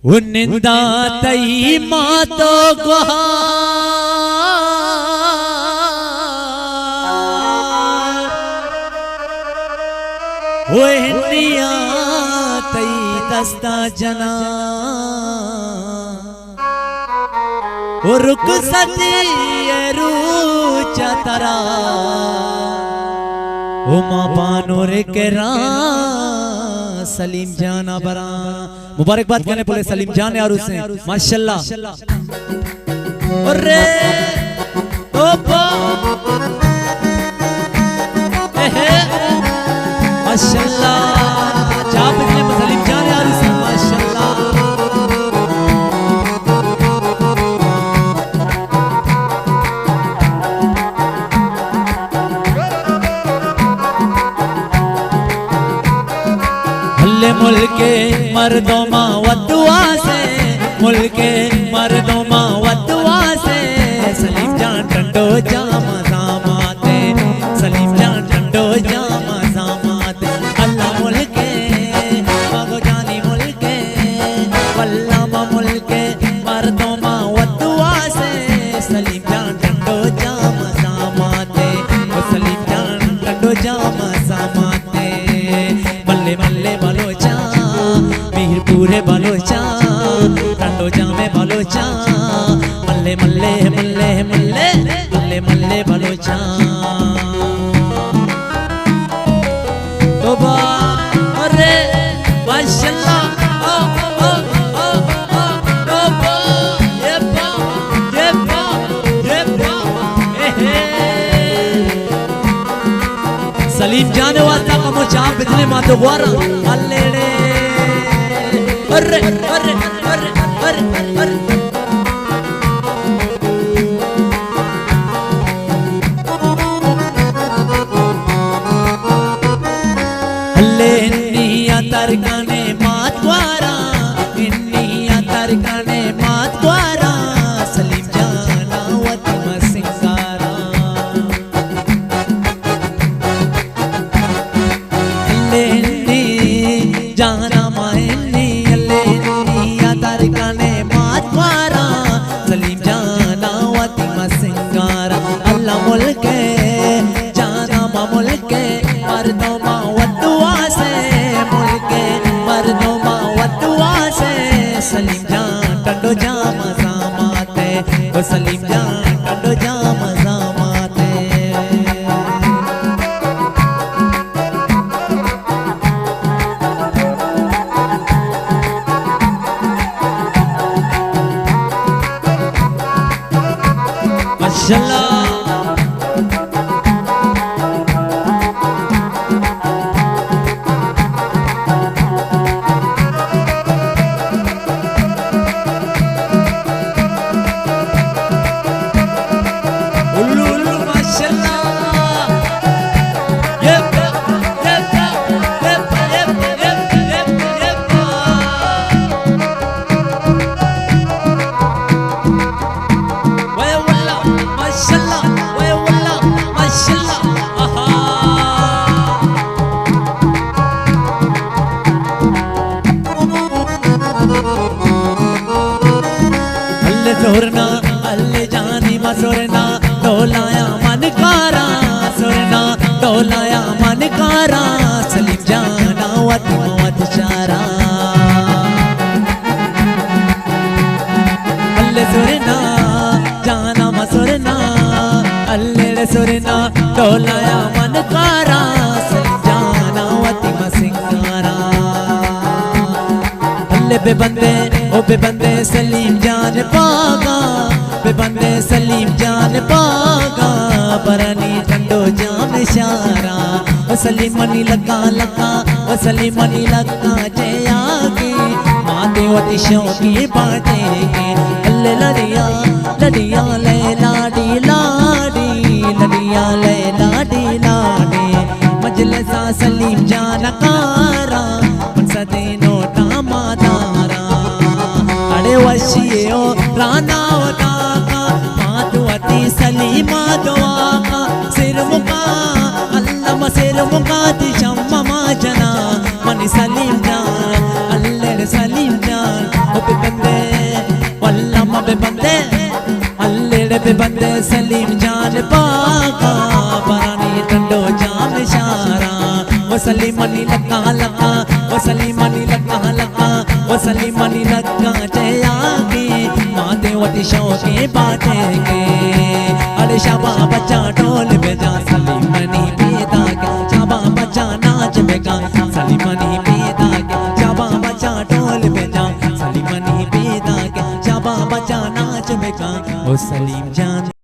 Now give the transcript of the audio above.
निंदा तई मातो गुहा निया तई दस्ता जना रुक सती चतरा माँ पानोर केरा सलीम जाना बरा मुबारकबाद करने बोले सलीम जान यार उसे माशाल्लाह। अरे माशाल्लाह चाप इसने सलीम जान यार उसे माशाल्लाह। मुल्के मर्दों माँ वदुआ से मुल्के मर्दों माँ वदुआ से सलीम जान टंडो जामा जामाते सलीम जान टंडो जामा जामाते अल्लाह मुल्के मागो जानी मुल्के वल्ला माँ मुल्के मर्दों माँ वदुआ से सलीम जान टंडो जामा जामाते सलीम जान टंडो जामा जामाते मल्ले मल्ले बलोचा पूरे बलोचा टंडो जामे बलोचा मल्ले मल्ले मल्ले मल्ले मल्ले मल्ले बलोचा तोबा अरे माशाल्लाह सलीम जाने वाला का मोचा बिजली मातो गुआरा अल्लेड़े अरे अरे अरे अरे अरे अल्ले निया तरकाने मात गुआरा निया तरकाने मात गुआरा सलीम जाना वती मसिंगारा अल्ले जाना मायनी तरकाने मात मारा सलीम जाना वती मसिंगारा अल्लाह मुल्के जाना मा मुल्के मर्दों मा वदुआ से मुल्के मर्दों मा वदुआ से सलीम जान टंडो जामा जामाते ओ सलीम जान टंडो जामा जामाते माशाल्लाह। उल्लू उल्लू माशाल्लाह ये सोरना अल्ले जानी मसोरना डोलाया मन कारा सोरना डोलाया मन कारा सलीम जाना वत मत चारा अल्ले सोरना जाना मसोरना अल्ले सोरना डोलाया मन कारा सलीम जाना वत मसिंगारा अल्ले बेबंदे ओ बेबंदे सलीम जान पागा बेबंदे सलीम जान पागा बरनी ठंडो जाम इशारा ओ सलीम मनी लगा लगा ओ सलीम मनी लगा जयागी माते वती शौकी बाटे के अल्ले लड़िया लड़िया ले लाडी लाडी लड़िया ले लाडी लाडी मजलिसा सलीम जान कारा मनसदे नोटा मादारा अरे वशियो राना वदाका मातुवती सलीमा दुआका सिर मुका अल्लाह सिर मुका ती शम्मा जना मनी सलीम जान अल्लाह सलीम जान ते बंदे सलीम जान पाका बरानी टंडो जान शारा वो सलीमनी लक्का लक्का वो सलीमनी लक्का लक्का वो सलीमनी लक्का जयागी माते वती शौकी बाटे के अरे शाबा बच्चा ढोल बजा सलीमनी पैदा के शाबा बच्चा नाच बेगा सलीमनी पैदा के शाबा बच्चा ढोल बजा सलीमनी पैदा के शाबा बच्चा नाच बेगा ओ सलीम जान।